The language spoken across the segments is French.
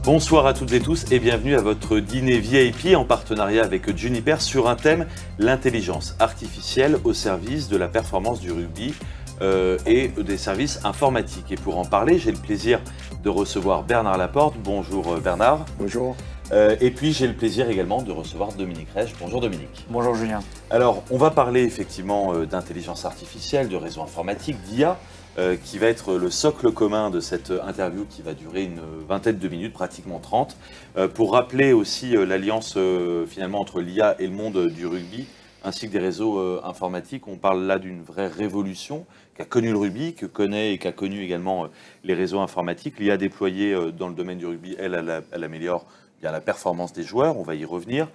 Bonsoir à toutes et tous et bienvenue à votre dîner VIP en partenariat avec Juniper sur un thème, l'intelligence artificielle au service de la performance du rugby et des services informatiques. Et pour en parler, j'ai le plaisir de recevoir Bernard Laporte. Bonjour Bernard. Bonjour. Et puis j'ai le plaisir également de recevoir Dominique Reich. Bonjour Dominique. Bonjour Julien. Alors on va parler effectivement d'intelligence artificielle, de réseau informatique, d'IA. Qui va être le socle commun de cette interview qui va durer une vingtaine de minutes, pratiquement 30, pour rappeler aussi l'alliance finalement entre l'IA et le monde du rugby, ainsi que des réseaux informatiques. On parle là d'une vraie révolution qu'a connue le rugby, que connaît et qu'a connu également les réseaux informatiques. L'IA déployée dans le domaine du rugby, elle améliore bien la performance des joueurs, on va y revenir.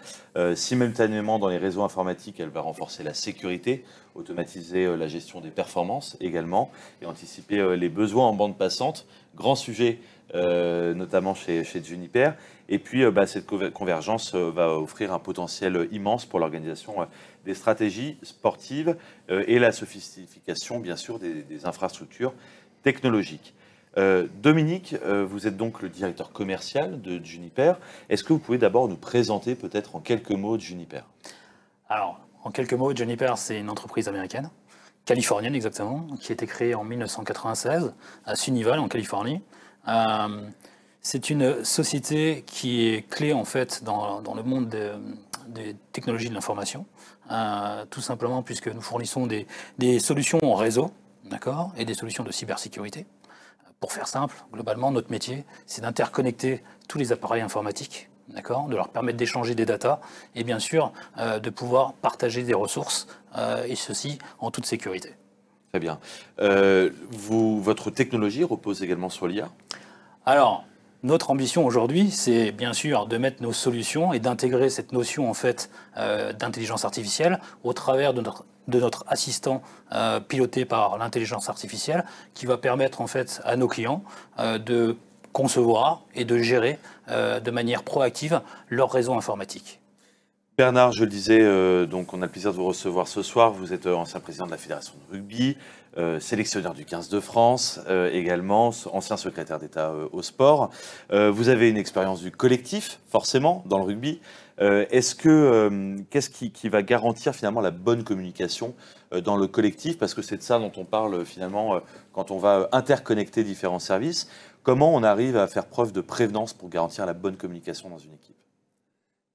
Simultanément, dans les réseaux informatiques, elle va renforcer la sécurité, automatiser la gestion des performances également et anticiper les besoins en bande passante. Grand sujet, notamment chez Juniper. Et puis, cette convergence va offrir un potentiel immense pour l'organisation des stratégies sportives et la sophistication, bien sûr, des infrastructures technologiques. Dominique, vous êtes donc le directeur commercial de Juniper. Est-ce que vous pouvez d'abord nous présenter peut-être en quelques mots Juniper? Alors, en quelques mots, Juniper, c'est une entreprise américaine, californienne exactement, qui a été créée en 1996 à Sunnyvale, en Californie. C'est une société qui est clé en fait dans le monde des technologies de l'information, tout simplement puisque nous fournissons des solutions en réseau, d'accord, et des solutions de cybersécurité. Pour faire simple, globalement, notre métier, c'est d'interconnecter tous les appareils informatiques, d'accord, de leur permettre d'échanger des datas et bien sûr de pouvoir partager des ressources, et ceci en toute sécurité. Très bien. Votre technologie repose également sur l'IA? Alors, notre ambition aujourd'hui, c'est bien sûr de mettre nos solutions et d'intégrer cette notion en fait d'intelligence artificielle au travers de notre assistant piloté par l'intelligence artificielle qui va permettre en fait à nos clients de concevoir et de gérer de manière proactive leur réseau informatique. Bernard, je le disais, donc on a le plaisir de vous recevoir ce soir. Vous êtes ancien président de la Fédération de rugby, sélectionneur du 15 de France également, ancien secrétaire d'État au sport. Vous avez une expérience du collectif, forcément, dans le rugby. Qu'est-ce qui va garantir finalement la bonne communication dans le collectif? Parce que c'est de ça dont on parle finalement quand on va interconnecter différents services. Comment on arrive à faire preuve de prévenance pour garantir la bonne communication dans une équipe?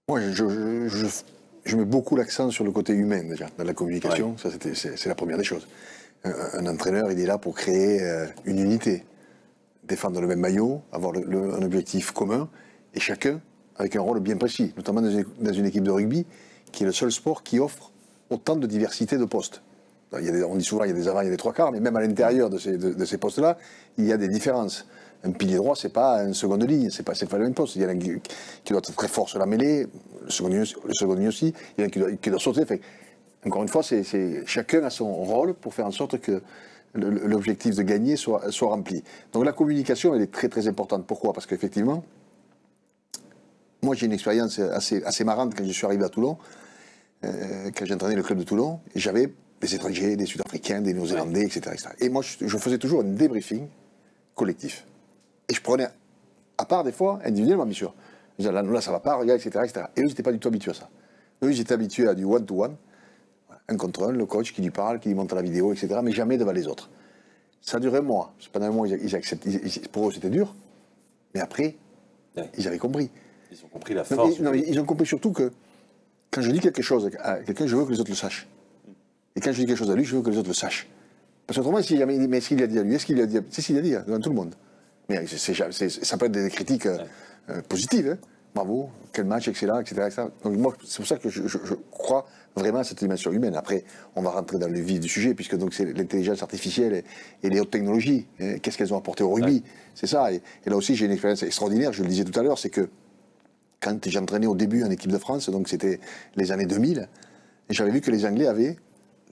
Moi, je mets beaucoup l'accent sur le côté humain, déjà, dans la communication. Ouais. Ça, c'est la première des choses. Un entraîneur, il est là pour créer une unité, défendre le même maillot, avoir un objectif commun, et chacun avec un rôle bien précis, notamment dans une équipe de rugby, qui est le seul sport qui offre autant de diversité de postes. On dit souvent qu'il y a des avants, il y a des trois quarts, mais même à l'intérieur de ces postes-là, il y a des différences. Un pilier droit, c'est pas une seconde ligne, c'est pas le même poste. Il y en a qui doit être très fort sur la mêlée, le second ligne aussi, il y en a qui doit sauter. Fait, encore une fois, chacun a son rôle pour faire en sorte que l'objectif de gagner soit rempli. Donc la communication, elle est très très importante. Pourquoi? Parce qu'effectivement, moi j'ai une expérience assez marrante quand je suis arrivé à Toulon, quand j'ai entraîné le club de Toulon, et j'avais des étrangers, des Sud-Africains, des Néo-Zélandais, etc., etc. Et moi, je faisais toujours un débriefing collectif. Et je prenais, à part des fois, individuellement, bien sûr. Je disais, là, ça va pas, regarde, etc., etc. Et eux, ils n'étaient pas du tout habitués à ça. Eux, ils étaient habitués à du one-to-one, un contre un, le coach qui lui parle, qui lui montre la vidéo, etc., mais jamais devant les autres. Ça durait un mois. Pendant un mois, ils acceptaient. Pour eux, c'était dur. Mais après, ils avaient compris. Ils ont compris la force. Ils ont compris surtout que quand je dis quelque chose à quelqu'un, je veux que les autres le sachent. Et quand je dis quelque chose à lui, je veux que les autres le sachent. Parce qu'autrement, s'il jamais dit, mais est-ce qu'il l'a dit à lui? Est-ce qu'il l'a dit? C'est ce qu'il a dit devant tout le monde. Mais ça peut être des critiques positives. Hein. Bravo, quel match, excellent, etc., etc. Donc moi, c'est pour ça que je crois vraiment à cette dimension humaine. Après, on va rentrer dans le vif du sujet, puisque donc c'est l'intelligence artificielle et les hautes technologies. Qu'est-ce qu'elles ont apporté au rugby? Ouais. C'est ça. Et là aussi, j'ai une expérience extraordinaire, je le disais tout à l'heure, c'est que quand j'entraînais au début en équipe de France, donc c'était les années 2000, et j'avais vu que les Anglais avaient,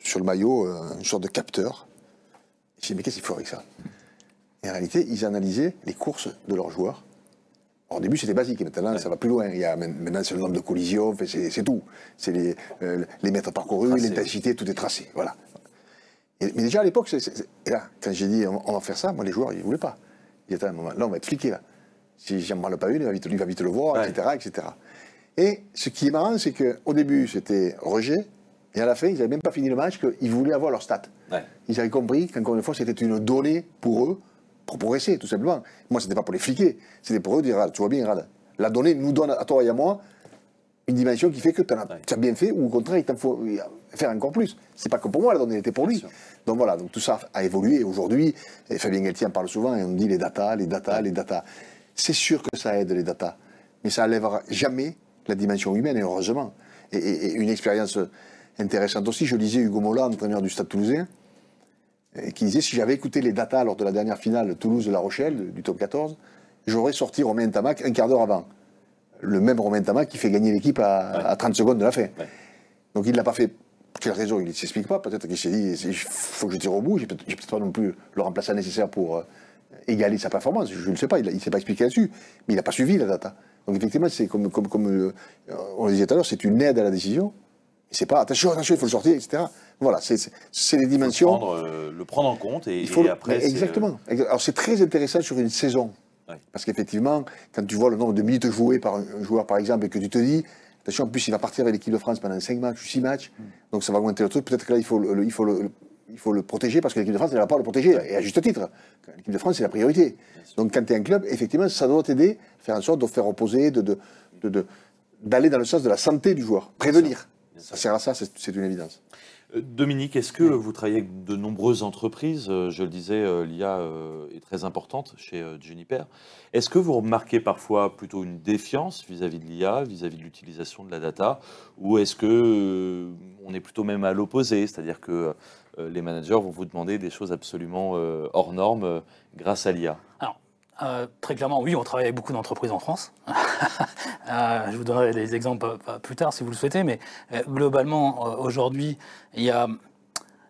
sur le maillot, une sorte de capteur. Je me suis dit, mais qu'est-ce qu'il faut avec ça? Et en réalité, ils analysaient les courses de leurs joueurs. Alors, au début, c'était basique, et maintenant, ça va plus loin. Maintenant, c'est le nombre de collisions, c'est tout. C'est les mètres parcourus, l'intensité, tout est tracé. Voilà. Mais déjà, à l'époque, et là, quand j'ai dit, on va faire ça, moi, les joueurs, ils ne voulaient pas. Ils disaient, à un moment, là, on va être fliqués, là. Si j'en branle pas une, il va vite le voir, Ouais. etc., etc. Et ce qui est marrant, c'est qu'au début, c'était rejet, et à la fin, ils n'avaient même pas fini le match, qu'ils voulaient avoir leur stat. Ouais. Ils avaient compris qu'encore une fois, c'était une donnée pour eux, pour progresser, tout simplement. Moi, c'était pas pour les fliquer, c'était pour eux dire, Rad, tu vois bien, Rad, la donnée nous donne à toi et à moi une dimension qui fait que tu as bien fait, ou au contraire, il t'en faut faire encore plus. C'est pas que pour moi, la donnée était pour lui. Donc voilà, donc tout ça a évolué. Aujourd'hui, et Fabien Galtier en parle souvent, et on dit les data, les data, les data. C'est sûr que ça aide les data, mais ça n'enlèvera jamais la dimension humaine, et heureusement. Et une expérience intéressante aussi, je lisais Hugo Mola, entraîneur du Stade Toulousain, qui disait, si j'avais écouté les data lors de la dernière finale Toulouse-La Rochelle, du top 14, j'aurais sorti Romain Ntamak un quart d'heure avant. Le même Romain Ntamak qui fait gagner l'équipe à 30 secondes de la fin. Ouais. Donc il ne l'a pas fait. Quelle raison? Il ne s'explique pas. Peut-être qu'il s'est dit, il faut que je tire au bout. Je n'ai peut-être pas non plus le remplaçant nécessaire pour égaler sa performance. Je ne sais pas, il ne s'est pas expliqué là-dessus. Mais il n'a pas suivi la data. Donc effectivement, c'est comme on le disait tout à l'heure, c'est une aide à la décision. C'est pas attention, il faut le sortir, etc. Voilà, c'est des dimensions. Le prendre en compte et après. Exactement. Alors c'est très intéressant sur une saison. Ouais. Parce qu'effectivement, quand tu vois le nombre de minutes jouées par un joueur, par exemple, et que tu te dis, attention, en plus, il va partir avec l'équipe de France pendant 5 matchs ou 6 matchs, donc ça va augmenter le truc. Peut-être que là, il faut le protéger parce que l'équipe de France, elle ne va pas le protéger, et à juste titre. L'équipe de France, c'est la priorité. Donc quand tu es un club, effectivement, ça doit t'aider, faire en sorte de faire reposer, d'aller dans le sens de la santé du joueur, prévenir. Ça sert à ça, c'est une évidence. Dominique, est-ce que vous travaillez avec de nombreuses entreprises? Je le disais, l'IA est très importante chez Juniper. Est-ce que vous remarquez parfois plutôt une défiance vis-à-vis de l'IA, vis-à-vis de l'utilisation de la data, ou est-ce que on est plutôt même à l'opposé, c'est-à-dire que les managers vont vous demander des choses absolument hors normes grâce à l'IA? Très clairement, oui, on travaille avec beaucoup d'entreprises en France. Je vous donnerai des exemples plus tard si vous le souhaitez, mais globalement, aujourd'hui,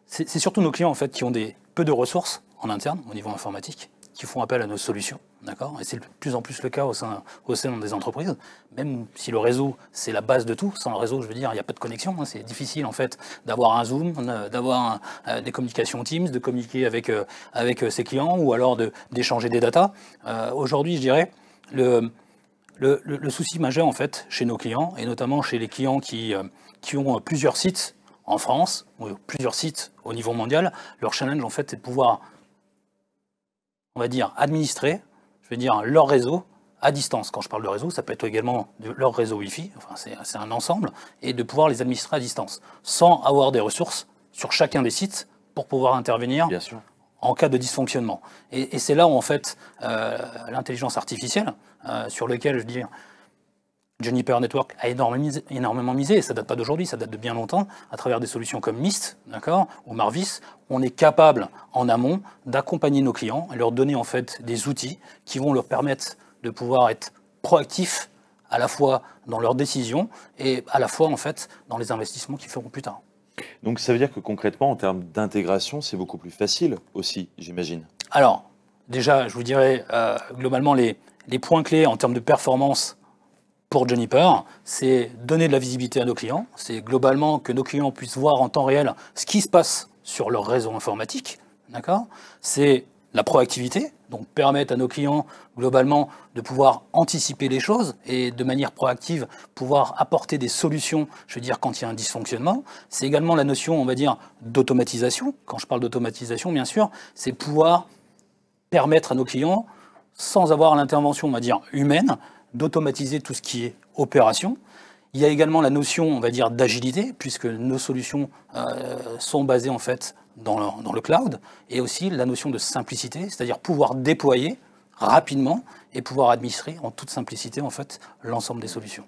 c'est surtout nos clients en fait, qui ont peu de ressources en interne, au niveau informatique, qui font appel à nos solutions. D'accord ? Et c'est de plus en plus le cas au sein des entreprises, même si le réseau, c'est la base de tout. Sans le réseau, je veux dire, il n'y a pas de connexion. Hein. C'est difficile, en fait, d'avoir un Zoom, d'avoir des communications Teams, de communiquer avec ses clients ou alors d'échanger des datas. Aujourd'hui, je dirais, le souci majeur, en fait, chez nos clients, et notamment chez les clients qui ont plusieurs sites en France, ou plusieurs sites au niveau mondial, leur challenge, en fait, c'est de pouvoir, on va dire, administrer, je veux dire, leur réseau à distance. Quand je parle de réseau, ça peut être également leur réseau Wi-Fi, enfin, c'est un ensemble, et de pouvoir les administrer à distance, sans avoir des ressources sur chacun des sites pour pouvoir intervenir en cas de dysfonctionnement. Et c'est là où, en fait, l'intelligence artificielle, sur laquelle, je veux dire, Juniper Network a énormément misé, et ça ne date pas d'aujourd'hui, ça date de bien longtemps, à travers des solutions comme Mist, d'accord, ou Marvis, on est capable, en amont, d'accompagner nos clients et leur donner en fait des outils qui vont leur permettre de pouvoir être proactifs à la fois dans leurs décisions et à la fois en fait dans les investissements qu'ils feront plus tard. Donc ça veut dire que concrètement, en termes d'intégration, c'est beaucoup plus facile aussi, j'imagine. Alors, déjà, je vous dirais, globalement, les points clés en termes de performance pour Juniper, c'est donner de la visibilité à nos clients, c'est globalement que nos clients puissent voir en temps réel ce qui se passe sur leur réseau informatique, d'accord ? C'est la proactivité, donc permettre à nos clients globalement de pouvoir anticiper les choses et de manière proactive pouvoir apporter des solutions, je veux dire quand il y a un dysfonctionnement. C'est également la notion, on va dire, d'automatisation. Quand je parle d'automatisation, bien sûr, c'est pouvoir permettre à nos clients, sans avoir l'intervention, on va dire, humaine, d'automatiser tout ce qui est opération. Il y a également la notion, on va dire, d'agilité, puisque nos solutions sont basées en fait dans le cloud, et aussi la notion de simplicité, c'est-à-dire pouvoir déployer rapidement et pouvoir administrer en toute simplicité en fait l'ensemble des solutions.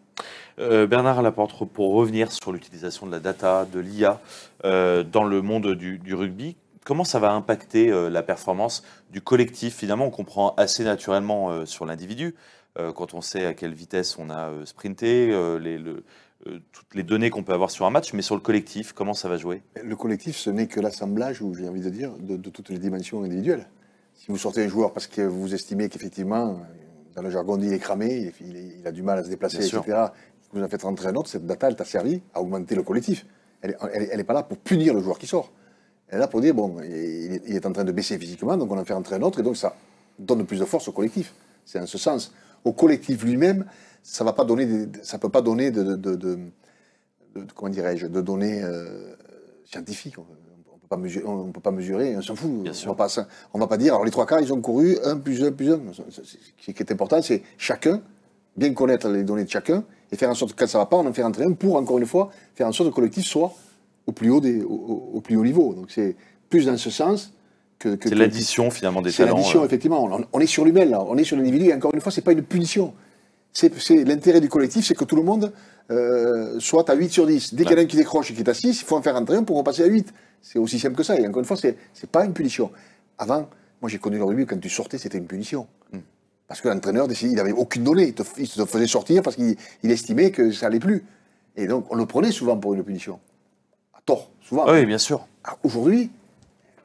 Bernard Laporte, pour revenir sur l'utilisation de la data, de l'IA dans le monde du rugby, comment ça va impacter la performance du collectif? Finalement, on comprend assez naturellement sur l'individu, quand on sait à quelle vitesse on a sprinté, toutes les données qu'on peut avoir sur un match, mais sur le collectif, comment ça va jouer? Le collectif, ce n'est que l'assemblage, ou j'ai envie de dire, de toutes les dimensions individuelles. Si vous sortez un joueur parce que vous estimez qu'effectivement, dans le jargon dit, il est cramé, il a du mal à se déplacer, etc., que vous en faites rentrer un autre, cette data, elle t'a servi à augmenter le collectif. Elle n'est pas là pour punir le joueur qui sort. Elle est là pour dire, bon, il est en train de baisser physiquement, donc on en fait rentrer un autre, et donc ça donne plus de force au collectif. C'est en ce sens. au collectif lui-même, ça va pas donner, ça peut pas donner comment dirais-je, de données scientifiques. On peut pas mesurer, on s'en fout. On va pas dire, alors les 3 quarts, ils ont couru 1 plus 1 plus 1. Ce qui est important, c'est chacun, bien connaître les données de chacun, et faire en sorte que quand ça va pas, on en fait rentrer un pour, encore une fois, faire en sorte que le collectif soit au plus haut niveau. Donc c'est plus dans ce sens que c'est l'addition finalement des talents. C'est l'addition, effectivement. On est sur l'humain, là. On est sur l'individu, et encore une fois, c'est pas une punition. L'intérêt du collectif, c'est que tout le monde soit à 8 sur 10. Dès qu'il y en a un qui décroche et qui est à 6, il faut en faire rentrer un pour repasser à 8. C'est aussi simple que ça. Et encore une fois, c'est pas une punition. Avant, moi j'ai connu le rugby, quand tu sortais, c'était une punition. Parce que l'entraîneur, il n'avait aucune donnée. Il te faisait sortir parce qu'il estimait que ça allait plus. Et donc, on le prenait souvent pour une punition. À tort, souvent. Oui, bien sûr. Aujourd'hui,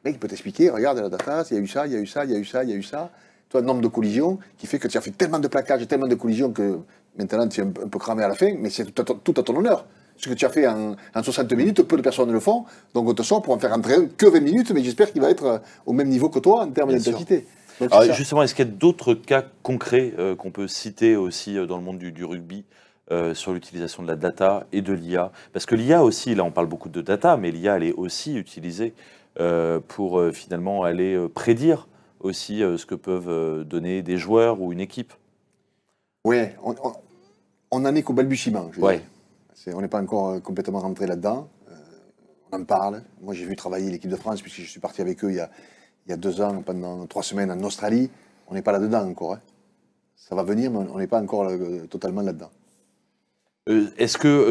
le mec, il peut t'expliquer, regarde la data, il y a eu ça, il y a eu ça, il y a eu ça, il y a eu ça. Toi, le nombre de collisions qui fait que tu as fait tellement de plaquages, tellement de collisions que maintenant tu es un peu cramé à la fin, mais c'est tout à ton honneur. Ce que tu as fait en 60 minutes, peu de personnes le font, donc on te sort pour en faire rentrer que 20 minutes, mais j'espère qu'il va être au même niveau que toi en termes d'intensité. Alors justement, est-ce qu'il y a d'autres cas concrets qu'on peut citer aussi dans le monde du rugby sur l'utilisation de la data et de l'IA? Parce que l'IA aussi, là on parle beaucoup de data, mais l'IA elle est aussi utilisée pour finalement aller prédire aussi ce que peuvent donner des joueurs ou une équipe. Oui, on en est qu'au balbutiement. Ouais. On n'est pas encore complètement rentré là-dedans. On en parle. Moi, j'ai vu travailler l'équipe de France, puisque je suis parti avec eux il y a 2 ans, pendant 3 semaines en Australie. On n'est pas là-dedans encore. Hein. Ça va venir, mais on n'est pas encore totalement là-dedans. Est-ce que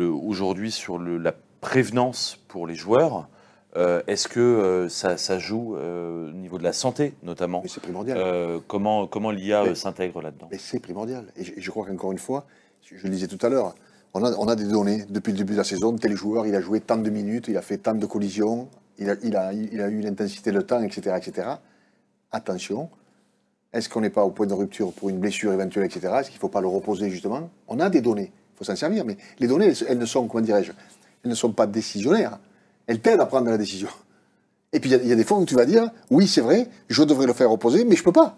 aujourd'hui, sur la prévenance pour les joueurs, est-ce que ça joue au niveau de la santé, notamment? Mais c'est primordial. Comment l'IA s'intègre là-dedans? Mais c'est primordial. Et je crois qu'encore une fois, je le disais tout à l'heure, on a des données depuis le début de la saison. Tel joueur, il a joué tant de minutes, il a fait tant de collisions, il a eu l'intensité, le temps, etc., etc. Attention, est-ce qu'on n'est pas au point de rupture pour une blessure éventuelle, etc. Est-ce qu'il ne faut pas le reposer, justement? On a des données, il faut s'en servir. Mais les données, elles ne sont, comment dirais-je, elles ne sont pas décisionnaires. Elles t'aident à prendre la décision. Et puis, il y a des fois où tu vas dire, oui, c'est vrai, je devrais le faire reposer, mais je ne peux pas.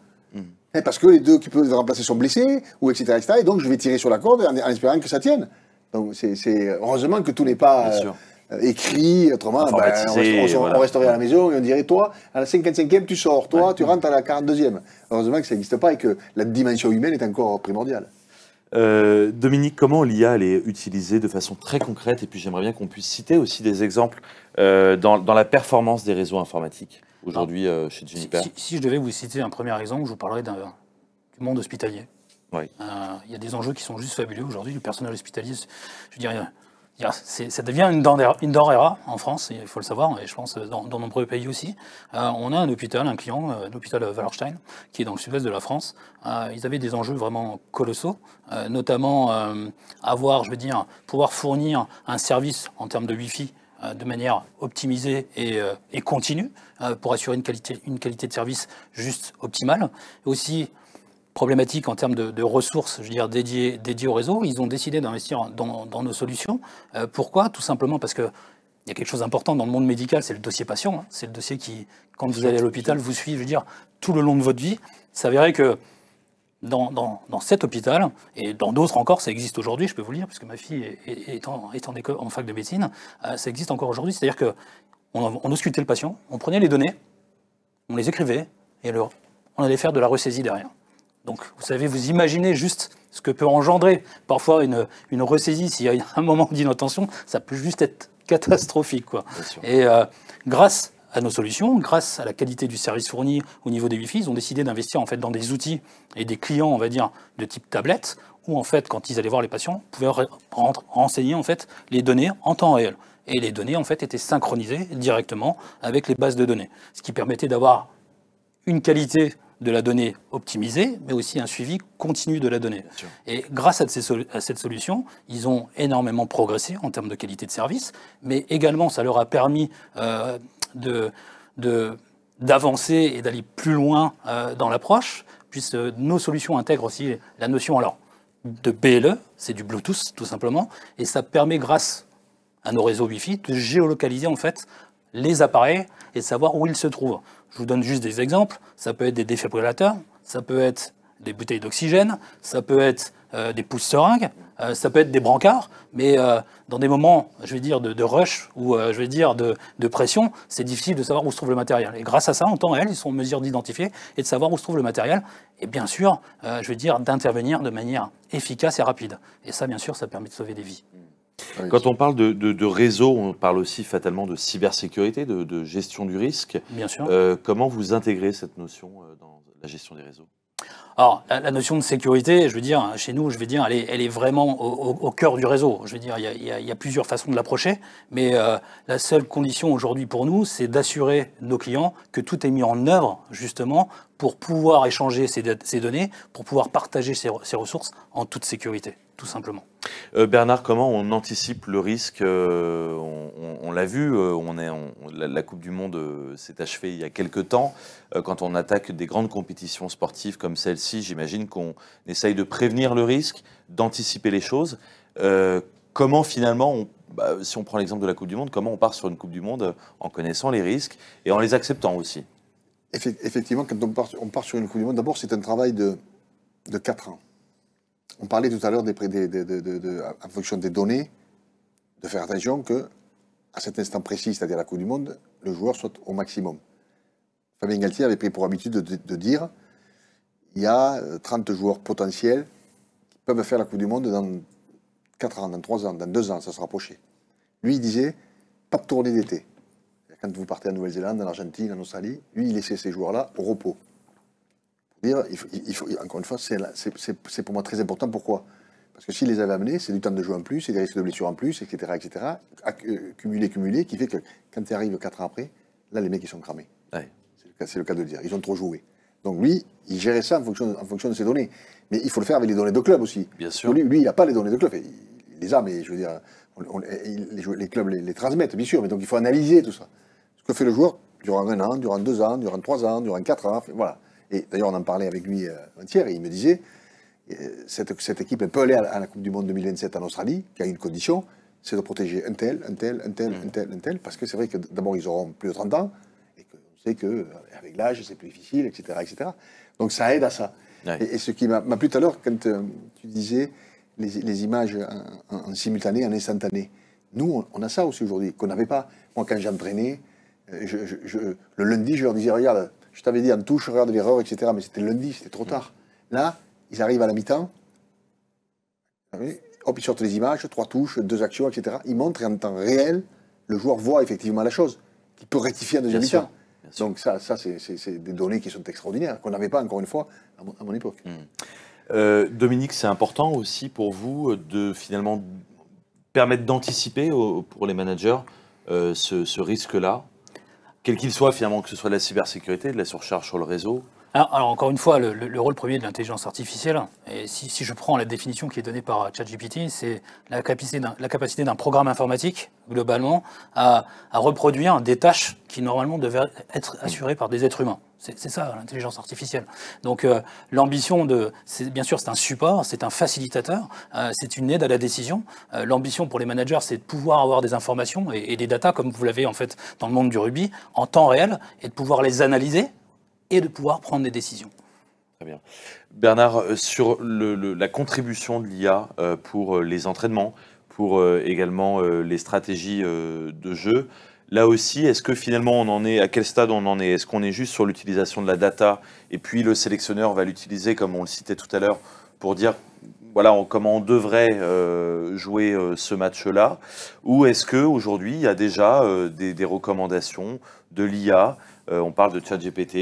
Parce que les 2 qui peuvent le remplacer sont blessés, ou etc., etc. Et donc, je vais tirer sur la corde en espérant que ça tienne. Donc, c'est heureusement que tout n'est pas écrit, autrement, on resterait à la maison et on dirait, toi, à la 55e, tu sors, toi, tu rentres à la 42e. Heureusement que ça n'existe pas et que la dimension humaine est encore primordiale. Dominique, comment l'IA est utilisée de façon très concrète? Et puis j'aimerais bien qu'on puisse citer aussi des exemples dans la performance des réseaux informatiques aujourd'hui chez Juniper. Si je devais vous citer un premier exemple, je vous parlerais du monde hospitalier. Oui. Il y a des enjeux qui sont juste fabuleux aujourd'hui. Le personnel hospitalier, je dirais, ça devient une denrée rare en France, il faut le savoir, et je pense dans de nombreux pays aussi. On a un client, l'hôpital Wallerstein, qui est dans le sud-ouest de la France. Ils avaient des enjeux vraiment colossaux, notamment pouvoir fournir un service en termes de Wi-Fi de manière optimisée et continue pour assurer une qualité de service juste optimale. Et aussi problématique en termes de ressources, je veux dire, dédiées au réseau. Ils ont décidé d'investir dans nos solutions. Pourquoi? Tout simplement parce que il y a quelque chose d'important dans le monde médical, c'est le dossier patient. Hein. C'est le dossier qui, quand vous allez à l'hôpital, vous suit, je veux dire, tout le long de votre vie. Il s'avérait que dans cet hôpital, et dans d'autres encore, ça existe aujourd'hui, je peux vous le dire, parce que ma fille est en fac de médecine, ça existe encore aujourd'hui. C'est-à-dire qu'on auscultait le patient, on prenait les données, on les écrivait, et alors on allait faire de la ressaisie derrière. Donc, vous savez, vous imaginez juste ce que peut engendrer parfois une ressaisie. S'il y a un moment d'inattention, ça peut juste être catastrophique, quoi. Et grâce à nos solutions, grâce à la qualité du service fourni au niveau des Wi-Fi, ils ont décidé d'investir en fait dans des outils et des clients, on va dire, de type tablette, où en fait, quand ils allaient voir les patients, ils pouvaient renseigner en fait les données en temps réel. Et les données en fait étaient synchronisées directement avec les bases de données, ce qui permettait d'avoir une qualité de la donnée optimisée, mais aussi un suivi continu de la donnée. Et grâce à cette solution, ils ont énormément progressé en termes de qualité de service, mais également ça leur a permis d'avancer et d'aller plus loin dans l'approche, puisque nos solutions intègrent aussi la notion de BLE, c'est du Bluetooth tout simplement, et ça permet grâce à nos réseaux Wi-Fi de géolocaliser en fait les appareils et de savoir où ils se trouvent. Je vous donne juste des exemples. Ça peut être des défibrillateurs, ça peut être des bouteilles d'oxygène, ça peut être des pousse-seringues, ça peut être des brancards, mais dans des moments, je vais dire, de rush ou je vais dire de pression, c'est difficile de savoir où se trouve le matériel. Et grâce à ça, en temps réel, ils sont en mesure d'identifier et de savoir où se trouve le matériel. Et bien sûr, je vais dire, d'intervenir de manière efficace et rapide. Et ça, bien sûr, ça permet de sauver des vies. Quand on parle de réseau, on parle aussi fatalement de cybersécurité, de gestion du risque. Bien sûr. Comment vous intégrez cette notion dans la gestion des réseaux? Alors, la notion de sécurité, je veux dire, chez nous, je vais dire, elle est vraiment au cœur du réseau. Je veux dire, il y a plusieurs façons de l'approcher, mais la seule condition aujourd'hui pour nous, c'est d'assurer nos clients que tout est mis en œuvre, justement, pour pouvoir échanger ces données, pour pouvoir partager ces ressources en toute sécurité, tout simplement. Bernard, comment on anticipe le risque? On l'a vu, la Coupe du Monde s'est achevée il y a quelques temps. Quand on attaque des grandes compétitions sportives comme celle-ci, j'imagine qu'on essaye de prévenir le risque, d'anticiper les choses. Comment finalement, si on prend l'exemple de la Coupe du Monde, comment on part sur une Coupe du Monde en connaissant les risques et en les acceptant aussi? Effectivement, quand on part sur une Coupe du Monde, d'abord c'est un travail de 4 ans. On parlait tout à l'heure en fonction des données, de faire attention que à cet instant précis, c'est-à-dire la Coupe du Monde, le joueur soit au maximum. Fabien Galtier avait pris pour habitude de dire il y a 30 joueurs potentiels qui peuvent faire la Coupe du Monde dans 4 ans, dans 3 ans, dans 2 ans, ça se rapprochait. Lui, il disait pas de tournée d'été. Quand vous partez en Nouvelle-Zélande, en Argentine, en Australie, lui, il laissait ces joueurs-là au repos. Encore une fois, c'est pour moi très important. Pourquoi? Parce que s'il les avait amenés, c'est du temps de jeu en plus, c'est des risques de blessure en plus, etc. Cumulé, qui fait que quand tu arrives 4 ans après, là, les mecs, ils sont cramés. Ouais. C'est le cas de le dire. Ils ont trop joué. Donc lui, il gérait ça en fonction de ses données. Mais il faut le faire avec les données de club aussi. Bien sûr. Lui, il n'a pas les données de club. Il les a, mais je veux dire, les clubs les transmettent, bien sûr. Mais donc, il faut analyser tout ça. Ce que fait le joueur durant 1 an, durant 2 ans, durant 3 ans, durant 4 ans. Voilà. Et d'ailleurs, on en parlait avec lui avant-hier, et il me disait, cette équipe, elle peut aller à la Coupe du Monde 2027 en Australie, qui a une condition, c'est de protéger un tel, parce que c'est vrai que d'abord, ils auront plus de 30 ans, et qu'on sait qu'avec l'âge, c'est plus difficile, etc., etc. Donc ça aide à ça. Ouais. Et ce qui m'a plu tout à l'heure, quand tu disais les images en simultané, en instantané, nous, on a ça aussi aujourd'hui, qu'on n'avait pas. Moi, quand j'entraînais, le lundi, je leur disais, regarde, je t'avais dit en touche, regarde l'erreur, etc. Mais c'était lundi, c'était trop tard. Là, ils arrivent à la mi-temps, hop, ils sortent les images, 3 touches, 2 actions, etc. Ils montrent et en temps réel, le joueur voit effectivement la chose, qu'il peut rectifier en deuxième mi-temps. Donc ça c'est des données qui sont extraordinaires, qu'on n'avait pas, encore une fois, à mon époque. Dominique, c'est important aussi pour vous de finalement permettre d'anticiper pour les managers ce risque-là, quel qu'il soit finalement, que ce soit de la cybersécurité, de la surcharge sur le réseau? Alors encore une fois, le rôle premier de l'intelligence artificielle, et si je prends la définition qui est donnée par ChatGPT, c'est la capacité d'un programme informatique, globalement, à reproduire des tâches qui normalement devaient être assurées par des êtres humains. C'est ça, l'intelligence artificielle. Donc l'ambition bien sûr, c'est un support, c'est un facilitateur, c'est une aide à la décision. L'ambition pour les managers, c'est de pouvoir avoir des informations et des datas, comme vous l'avez en fait dans le monde du rugby, en temps réel, et de pouvoir les analyser et de pouvoir prendre des décisions. Très bien. Bernard, sur la contribution de l'IA pour les entraînements, pour également les stratégies de jeu, là aussi, est-ce que finalement on en est, à quel stade on en est? Est-ce qu'on est juste sur l'utilisation de la data et puis le sélectionneur va l'utiliser, comme on le citait tout à l'heure, pour dire voilà comment on devrait jouer ce match-là? Ou est-ce qu'aujourd'hui, il y a déjà des recommandations de l'IA? On parle de ChatGPT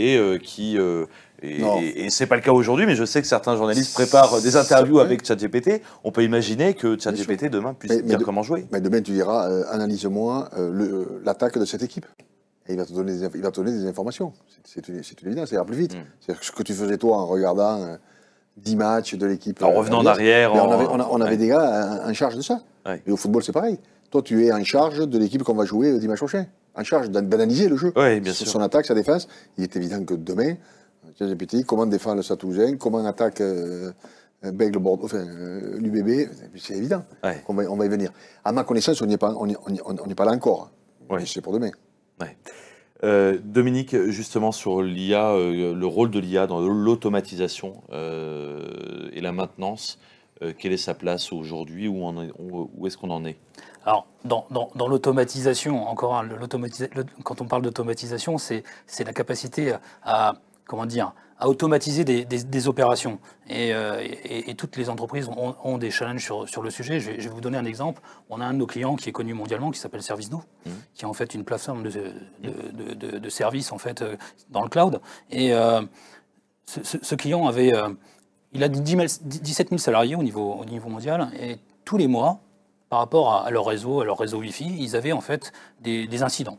et c'est pas le cas aujourd'hui, mais je sais que certains journalistes préparent des interviews avec ChatGPT. On peut imaginer que ChatGPT demain puisse dire comment jouer. Mais demain, tu diras, analyse-moi l'attaque de cette équipe. Et il va te donner des informations. C'est une évidence, ça ira plus vite. C'est ce que tu faisais toi en regardant 10 matchs de l'équipe. En revenant en arrière. On avait des gars en charge de ça. Ouais. Et au football, c'est pareil. Toi, tu es en charge de l'équipe qu'on va jouer dimanche prochain. En charge d'analyser le jeu. Oui, bien sûr. Son attaque, sa défense. Il est évident que demain, ChatGPT, comment défend le Stade Toulousain, comment attaque Bègle Bordeaux, enfin l'UBB, c'est évident. Ouais. On va y venir. À ma connaissance, on n'est pas là encore. Ouais. C'est pour demain. Ouais. Dominique, justement sur l'IA, le rôle de l'IA dans l'automatisation et la maintenance, quelle est sa place aujourd'hui? Où est-ce qu'on en est? Alors, dans l'automatisation, encore, hein, quand on parle d'automatisation, c'est la capacité à, comment dire, à automatiser des opérations. Et toutes les entreprises ont des challenges sur le sujet. Je vais vous donner un exemple. On a un de nos clients qui est connu mondialement, qui s'appelle ServiceNow, qui est en fait une plateforme de services en fait, dans le cloud. Et ce client avait, il a 17 000 salariés au niveau mondial, et tous les mois, par rapport à leur réseau Wi-Fi, ils avaient en fait des incidents.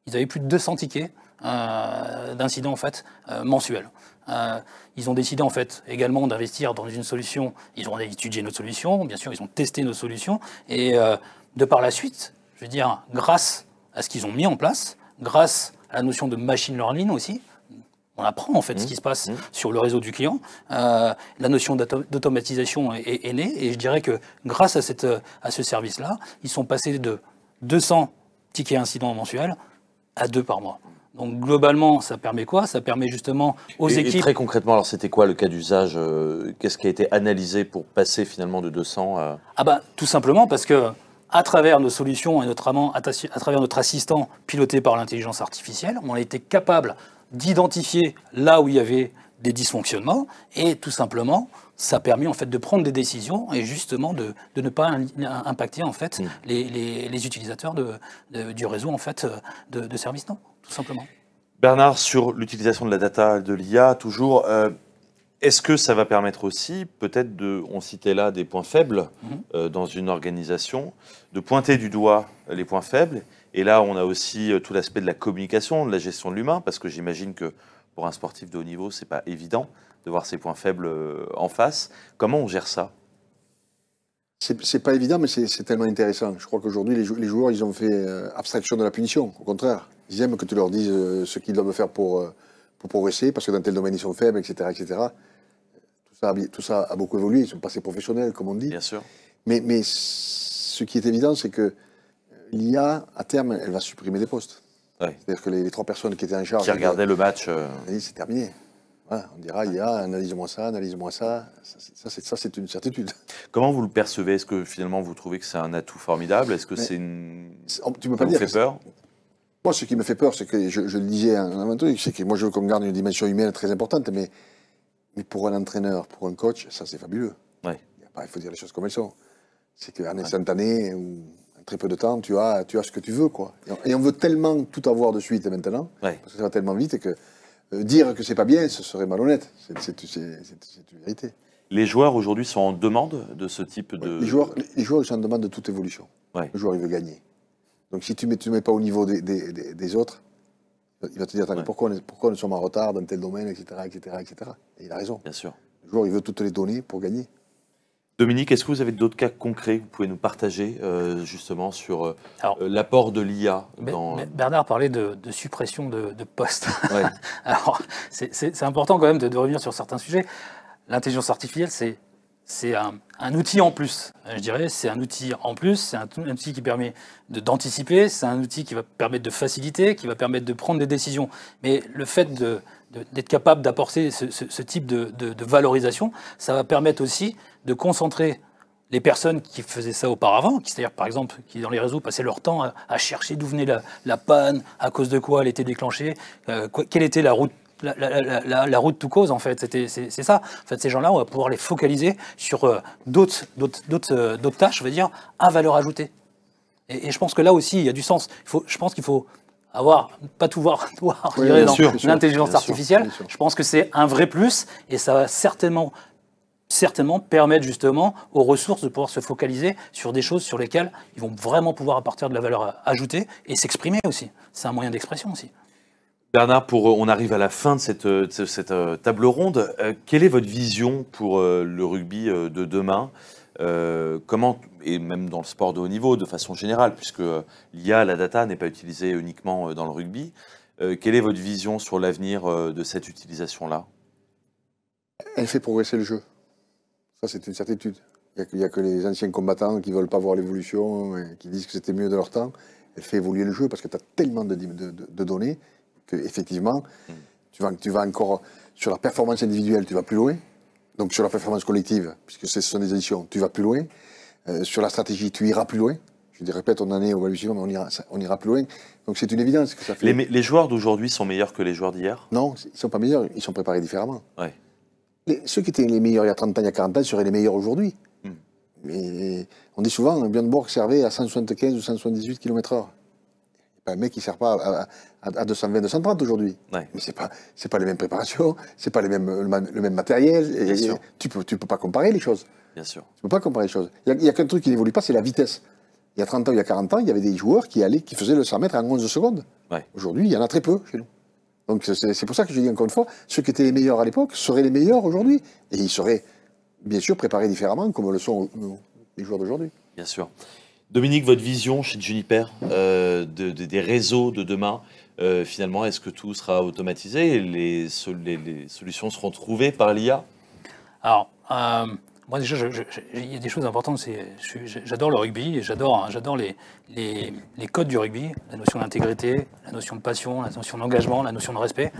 Ils avaient plus de 200 tickets d'incidents en fait mensuels. Ils ont décidé en fait également d'investir dans une solution. Ils ont étudié notre solution, bien sûr, ils ont testé nos solutions, et de par la suite, je veux dire, grâce à ce qu'ils ont mis en place, grâce à la notion de machine learning aussi. On apprend en fait ce qui se passe sur le réseau du client. La notion d'automatisation est née, et je dirais que grâce à ce service-là, ils sont passés de 200 tickets incidents mensuels à 2 par mois. Donc globalement, ça permet quoi? Ça permet justement aux équipes... Et très concrètement, alors c'était quoi le cas d'usage? Qu'est-ce qui a été analysé pour passer finalement de 200 à... Ah bah tout simplement parce que à travers nos solutions et notamment à travers notre assistant piloté par l'intelligence artificielle, on a été capable d'identifier là où il y avait des dysfonctionnements, et tout simplement, ça a permis en fait de prendre des décisions et justement de ne pas impacter en fait les utilisateurs du réseau en fait de ServiceNow, tout simplement. Bernard, sur l'utilisation de la data, de l'IA, toujours, est-ce que ça va permettre aussi, peut-être, on citait là des points faibles dans une organisation, de pointer du doigt les points faibles? Et là, on a aussi tout l'aspect de la communication, de la gestion de l'humain, parce que j'imagine que pour un sportif de haut niveau, c'est pas évident de voir ses points faibles en face. Comment on gère ça? C'est pas évident, mais c'est tellement intéressant. Je crois qu'aujourd'hui, les joueurs, ils ont fait abstraction de la punition. Au contraire, ils aiment que tu leur dises ce qu'ils doivent faire pour progresser, parce que dans tel domaine, ils sont faibles, etc., etc. Tout ça a beaucoup évolué. Ils sont passés professionnels, comme on dit. Bien sûr. Mais ce qui est évident, c'est que l'IA, à terme, elle va supprimer des postes. Ouais. C'est-à-dire que les 3 personnes qui étaient en charge... Qui regardaient le match... C'est terminé. Voilà, on dira, IA, analyse-moi ça, analyse-moi ça. Ça, c'est une certitude. Comment vous le percevez? Est-ce que finalement, vous trouvez que c'est un atout formidable? Est-ce que c'est une... Tu peux pas dire. Ça vous fait peur? Moi, ce qui me fait peur, c'est que, je le disais avant un truc, c'est que moi, je veux qu'on garde une dimension humaine très importante, mais pour un entraîneur, pour un coach, ça, c'est fabuleux. Ouais. Il faut dire les choses comme elles sont. C'est qu'en instantané, ou en très peu de temps, tu as ce que tu veux, quoi. Et on veut tellement tout avoir de suite maintenant, parce que ça va tellement vite, que dire que c'est pas bien, ce serait malhonnête. C'est une vérité. Les joueurs, aujourd'hui, sont en demande de ce type de... Les joueurs, ils sont en demande de toute évolution. Ouais. Le joueur, il veut gagner. Donc si tu ne mets pas au niveau des autres, il va te dire, attends, mais pourquoi nous sommes en retard dans tel domaine, etc., etc., etc. Et il a raison. Bien sûr. Le joueur, il veut toutes les données pour gagner. Dominique, est-ce que vous avez d'autres cas concrets que vous pouvez nous partager justement sur l'apport de l'IA dans... Bernard parlait de suppression de postes. Ouais. Alors, c'est important quand même de revenir sur certains sujets. L'intelligence artificielle, c'est un outil en plus. Je dirais, c'est un outil en plus, c'est un outil qui permet d'anticiper, c'est un outil qui va permettre de faciliter, qui va permettre de prendre des décisions. Mais le fait d'être capable d'apporter ce type de valorisation, ça va permettre aussi de concentrer les personnes qui faisaient ça auparavant, c'est-à-dire par exemple qui dans les réseaux passaient leur temps à chercher d'où venait la panne, à cause de quoi elle était déclenchée, quelle était la route. La route to cause, en fait, c'est ça. En fait, ces gens-là, on va pouvoir les focaliser sur d'autres tâches, je veux dire, à valeur ajoutée. Et je pense que là aussi, il y a du sens. Je pense qu'il faut pas tout voir dans l'intelligence artificielle. Je pense que c'est un vrai plus, et ça va certainement permettre justement aux ressources de pouvoir se focaliser sur des choses sur lesquelles ils vont vraiment pouvoir apporter de la valeur ajoutée et s'exprimer aussi. C'est un moyen d'expression aussi. Bernard, on arrive à la fin de cette table ronde. Quelle est votre vision pour le rugby de demain? Comment, et même dans le sport de haut niveau de façon générale, puisque l'IA, la data n'est pas utilisée uniquement dans le rugby, quelle est votre vision sur l'avenir de cette utilisation-là? Elle fait progresser le jeu. Ça, c'est une certitude. Il n'y a que les anciens combattants qui ne veulent pas voir l'évolution, qui disent que c'était mieux de leur temps. elle fait évoluer le jeu parce que tu as tellement de données qu'effectivement, tu vas encore, sur la performance individuelle, tu vas plus loin. Donc sur la performance collective, puisque ce sont des additions, tu vas plus loin. Sur la stratégie, tu iras plus loin. Je répète, on en est au balbutiement, mais on ira plus loin. Donc c'est une évidence que ça fait. Les joueurs d'aujourd'hui sont meilleurs que les joueurs d'hier? Non, ils ne sont pas meilleurs, ils sont préparés différemment. Ouais. Ceux qui étaient les meilleurs il y a 30 ans, il y a 40 ans, seraient les meilleurs aujourd'hui. Mais on dit souvent, un Björn Borg servait à 175 ou 178 km/h. Un mec qui ne sert pas à 220, 230 aujourd'hui. Ouais. Mais c'est pas les mêmes préparations, c'est pas le même matériel. Et tu peux pas comparer les choses. Bien sûr. Tu peux pas comparer les choses. Il y a qu'un truc qui n'évolue pas, c'est la vitesse. Il y a 30 ans, il y a 40 ans, il y avait des joueurs qui faisaient le 100 mètres en 11 secondes. Ouais. Aujourd'hui, il y en a très peu chez nous. Donc c'est pour ça que je dis encore une fois, ceux qui étaient les meilleurs à l'époque seraient les meilleurs aujourd'hui. Et ils seraient bien sûr préparés différemment, comme le sont les joueurs d'aujourd'hui. Bien sûr. Dominique, votre vision chez Juniper des réseaux de demain, finalement, est-ce que tout sera automatisé et les solutions seront trouvées par l'IA? Alors, moi déjà, il y a des choses importantes. J'adore le rugby et j'adore les codes du rugby, la notion d'intégrité, la notion de passion, la notion d'engagement, la notion de respect.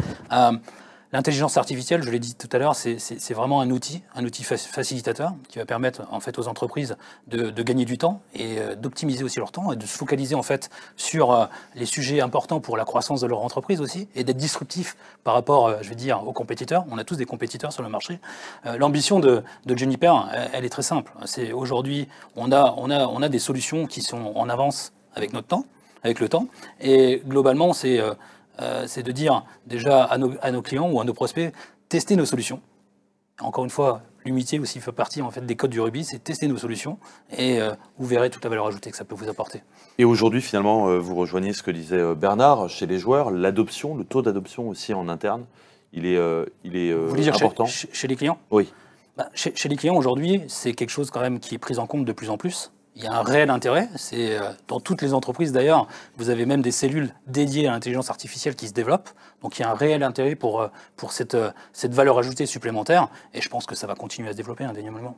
L'intelligence artificielle, je l'ai dit tout à l'heure, c'est vraiment un outil facilitateur qui va permettre en fait aux entreprises de gagner du temps et d'optimiser aussi leur temps et de se focaliser en fait sur les sujets importants pour la croissance de leur entreprise aussi et d'être disruptif par rapport, je vais dire, aux compétiteurs. On a tous des compétiteurs sur le marché. L'ambition de Juniper, elle est très simple. C'est aujourd'hui, on a des solutions qui sont en avance avec notre temps, avec le temps, et globalement, c'est de dire déjà à nos clients ou à nos prospects, tester nos solutions. Encore une fois, l'humilité aussi fait partie en fait, des codes du rugby, c'est tester nos solutions et vous verrez toute la valeur ajoutée que ça peut vous apporter. Et aujourd'hui, finalement, vous rejoignez ce que disait Bernard, chez les joueurs, l'adoption, le taux d'adoption aussi en interne, il est vous voulez dire important. Chez les clients? Oui. Chez les clients aujourd'hui, c'est quelque chose quand même qui est pris en compte de plus en plus. Il y a un réel intérêt, c'est dans toutes les entreprises d'ailleurs, vous avez même des cellules dédiées à l'intelligence artificielle qui se développent, donc il y a un réel intérêt pour cette valeur ajoutée supplémentaire, et je pense que ça va continuer à se développer indéniablement.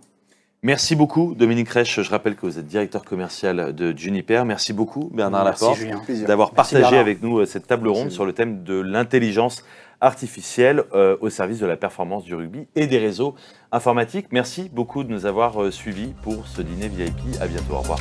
Merci beaucoup Dominique Reich, je rappelle que vous êtes directeur commercial de Juniper. Merci beaucoup Bernard Laporte d'avoir partagé avec nous cette table ronde sur le thème de l'intelligence artificielle au service de la performance du rugby et des réseaux informatiques. Merci beaucoup de nous avoir suivis pour ce dîner VIP. À bientôt, au revoir.